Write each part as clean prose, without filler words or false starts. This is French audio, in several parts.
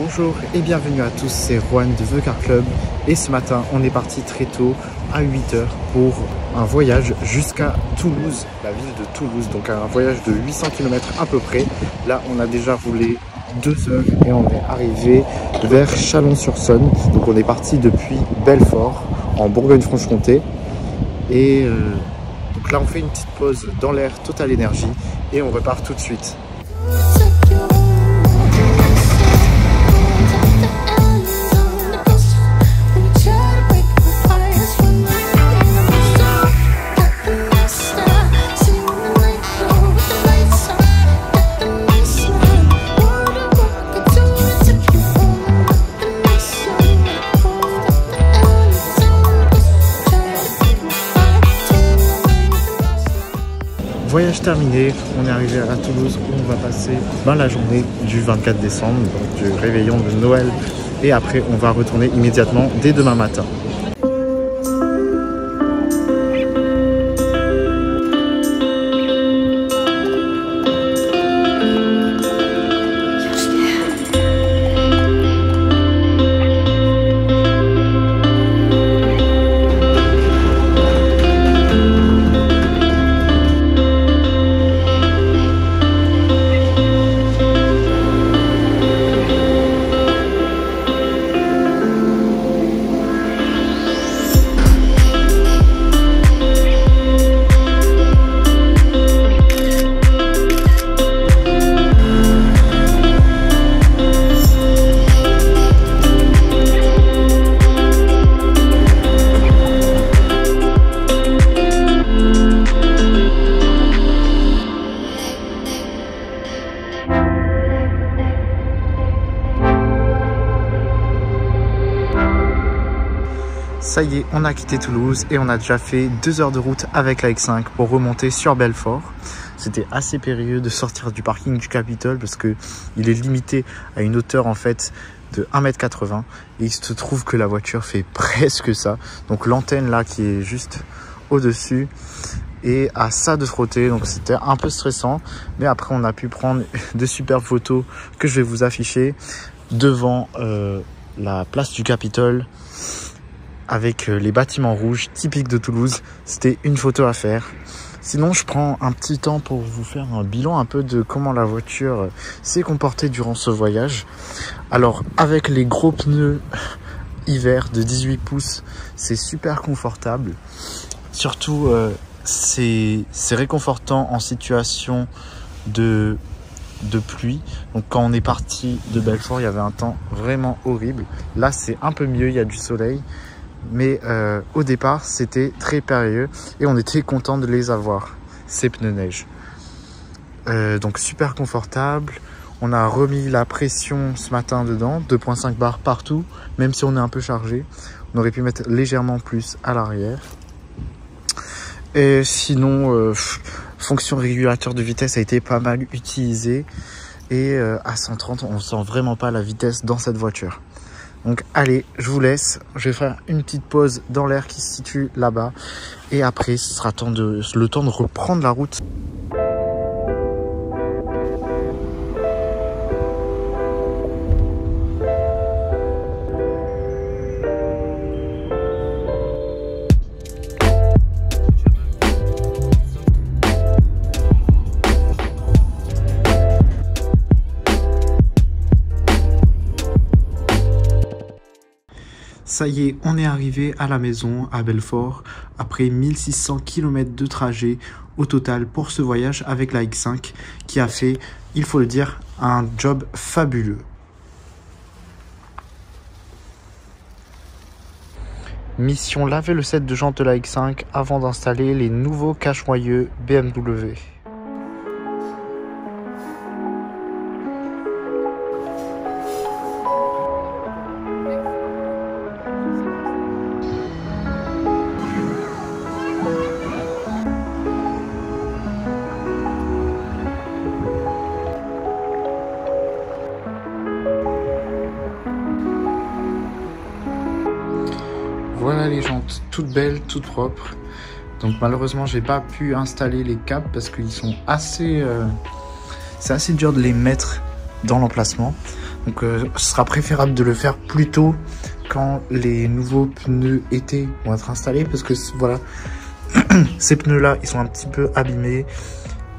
Bonjour et bienvenue à tous, c'est Juan de The Car Club et ce matin on est parti très tôt à 8 h pour un voyage jusqu'à Toulouse, la ville de Toulouse, donc un voyage de 800 km à peu près. Là on a déjà roulé 2 heures et on est arrivé vers Chalon-sur-Saône, donc on est parti depuis Belfort en Bourgogne-Franche-Comté et donc là on fait une petite pause dans l'air Total Energy et on repart tout de suite. Voyage terminé, on est arrivé à Toulouse où on va passer la journée du 24 décembre, donc du réveillon de Noël. Et après, on va retourner immédiatement dès demain matin. Ça y est, on a quitté Toulouse et on a déjà fait 2 heures de route avec la X5 pour remonter sur Belfort. C'était assez périlleux de sortir du parking du Capitole parce que il est limité à une hauteur en fait de 1,80 m et il se trouve que la voiture fait presque ça. Donc l'antenne là qui est juste au-dessus et à ça de frotter, donc c'était un peu stressant. Mais après on a pu prendre de superbes photos que je vais vous afficher devant la place du Capitole, avec les bâtiments rouges typiques de Toulouse. C'était une photo à faire. Sinon, je prends un petit temps pour vous faire un bilan un peu de comment la voiture s'est comportée durant ce voyage. Alors, avec les gros pneus hiver de 18 pouces, c'est super confortable. Surtout, c'est réconfortant en situation de pluie. Donc quand on est parti de Belfort, il y avait un temps vraiment horrible. Là, c'est un peu mieux, il y a du soleil. Mais au départ, c'était très périlleux et on était content de les avoir, ces pneus neige. Donc super confortable. On a remis la pression ce matin dedans, 2,5 bars partout, même si on est un peu chargé. On aurait pu mettre légèrement plus à l'arrière. Et sinon, fonction régulateur de vitesse a été pas mal utilisée. Et à 130, on sent vraiment pas la vitesse dans cette voiture. Donc allez, je vous laisse, je vais faire une petite pause dans l'air qui se situe là-bas. Et après, ce sera le temps de reprendre la route. Ça y est, on est arrivé à la maison à Belfort après 1600 km de trajet au total pour ce voyage avec la X5 qui a fait, il faut le dire, un job fabuleux. Mission laver le set de jantes de la X5 avant d'installer les nouveaux cache-moyeux BMW. Voilà les jantes toutes belles, toutes propres. Donc malheureusement j'ai pas pu installer les câbles parce qu'ils sont assez... c'est assez dur de les mettre dans l'emplacement. Donc ce sera préférable de le faire plus tôt quand les nouveaux pneus été vont être installés, parce que voilà, ces pneus là ils sont un petit peu abîmés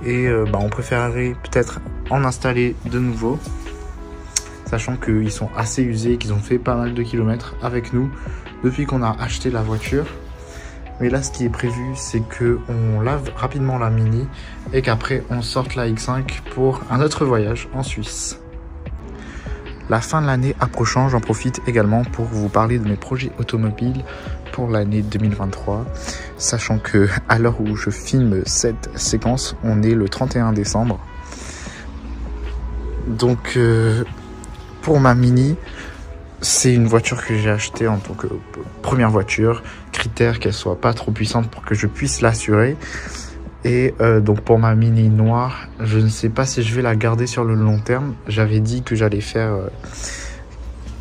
et on préférerait peut-être en installer de nouveaux, sachant qu'ils sont assez usés, qu'ils ont fait pas mal de kilomètres avec nous depuis qu'on a acheté la voiture. Mais là, ce qui est prévu, c'est qu'on lave rapidement la Mini et qu'après, on sorte la X5 pour un autre voyage en Suisse. La fin de l'année approchant, j'en profite également pour vous parler de mes projets automobiles pour l'année 2023. Sachant que à l'heure où je filme cette séquence, on est le 31 décembre. Donc, pour ma Mini, c'est une voiture que j'ai achetée en tant que première voiture. Critère qu'elle soit pas trop puissante pour que je puisse l'assurer. Et donc pour ma Mini noire, je ne sais pas si je vais la garder sur le long terme. J'avais dit que j'allais faire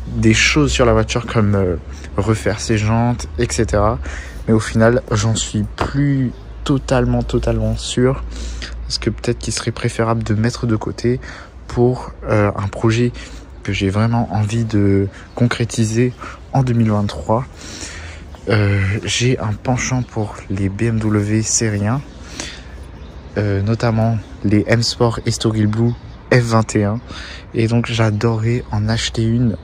des choses sur la voiture comme refaire ses jantes, etc. Mais au final, j'en suis plus totalement sûr. Parce que peut-être qu'il serait préférable de mettre de côté pour un projet que j'ai vraiment envie de concrétiser en 2023. J'ai un penchant pour les BMW série 1, notamment les M Sport Estoril Blue F21, et donc j'adorerais en acheter une,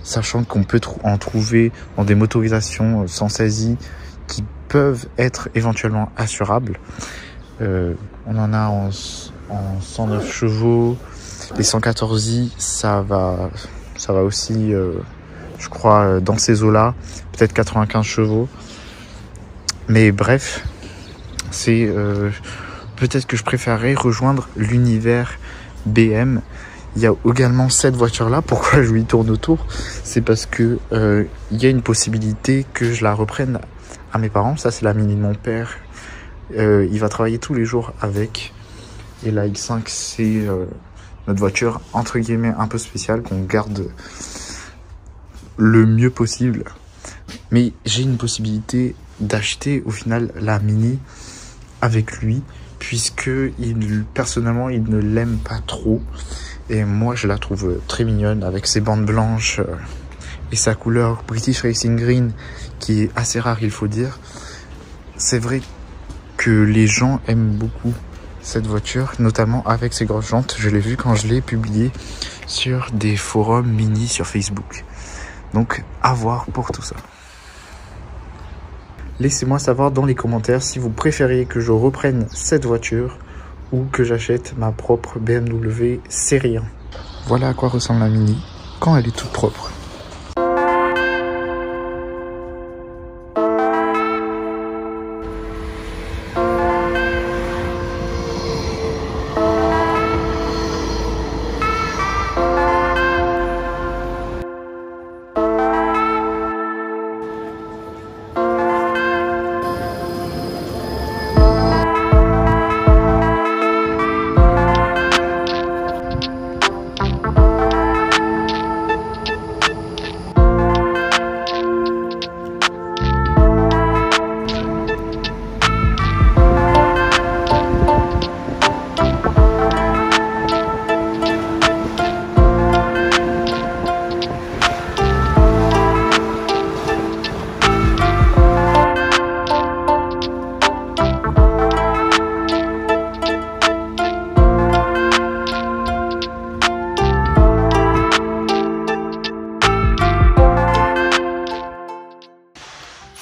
sachant qu'on peut en trouver dans des motorisations sans saisie qui peuvent être éventuellement assurables. On en a en 109 chevaux, les 114i, ça va aussi, je crois, dans ces eaux-là, peut-être 95 chevaux. Mais bref, c'est peut-être que je préférerais rejoindre l'univers BM. Il y a également cette voiture-là. Pourquoi je lui tourne autour? C'est parce que il y a une possibilité que je la reprenne à mes parents. Ça, c'est la Mini de mon père. Il va travailler tous les jours avec. Et la X5, c'est notre voiture, entre guillemets, un peu spéciale, qu'on garde le mieux possible. Mais j'ai une possibilité d'acheter au final la Mini avec lui, puisque personnellement il ne l'aime pas trop, et moi je la trouve très mignonne avec ses bandes blanches et sa couleur British Racing Green qui est assez rare, il faut dire. C'est vrai que les gens aiment beaucoup cette voiture, notamment avec ses grosses jantes. Je l'ai vu quand je l'ai publié sur des forums Mini sur Facebook. Donc à voir pour tout ça. Laissez-moi savoir dans les commentaires si vous préfériez que je reprenne cette voiture ou que j'achète ma propre BMW série 1. Voilà à quoi ressemble la Mini quand elle est toute propre.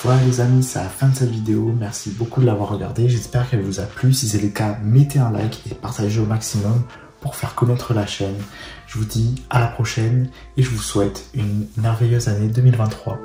Voilà les amis, c'est la fin de cette vidéo. Merci beaucoup de l'avoir regardée. J'espère qu'elle vous a plu. Si c'est le cas, mettez un like et partagez au maximum pour faire connaître la chaîne. Je vous dis à la prochaine et je vous souhaite une merveilleuse année 2023.